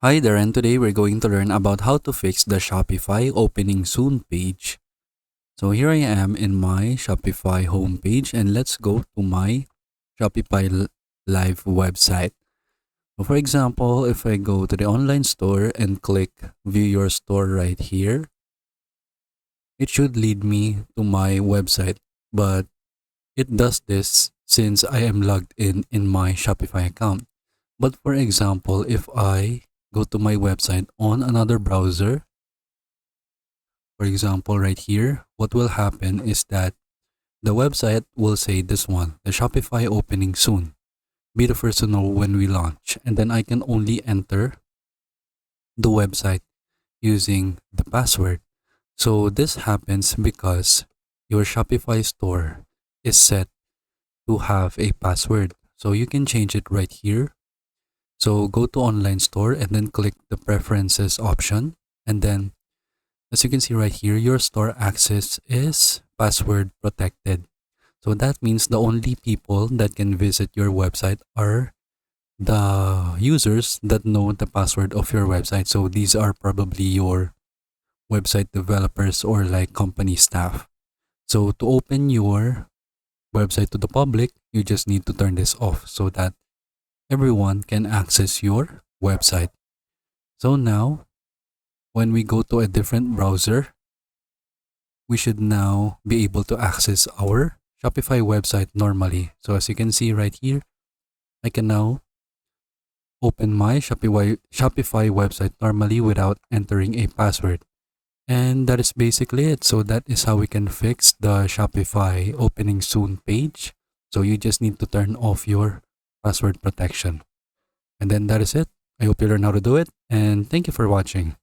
Hi there, and today we're going to learn about how to fix the Shopify opening soon page. So here I am in my Shopify homepage, and let's go to my Shopify Live website. So for example, if I go to the online store and click view your store right here, it should lead me to my website, but it does this since I am logged in my Shopify account. But for example, if I go to my website on another browser, for example, right here, what will happen is that the website will say this one, the Shopify opening soon. Be the first to know when we launch. And then I can only enter the website using the password. So this happens because your Shopify store is set to have a password. So you can change it right here. So go to online store and then click the preferences option. And then as you can see right here, your store access is password protected. So that means the only people that can visit your website are the users that know the password of your website. So these are probably your website developers or like company staff. So to open your website to the public, you just need to turn this off so that everyone can access your website. So now, when we go to a different browser, we should now be able to access our Shopify website normally. So as you can see right here, I can now open my Shopify website normally without entering a password. And that is basically it. So that is how we can fix the Shopify opening soon page. So you just need to turn off your password protection. And then that is it. I hope you learn how to do it, and thank you for watching.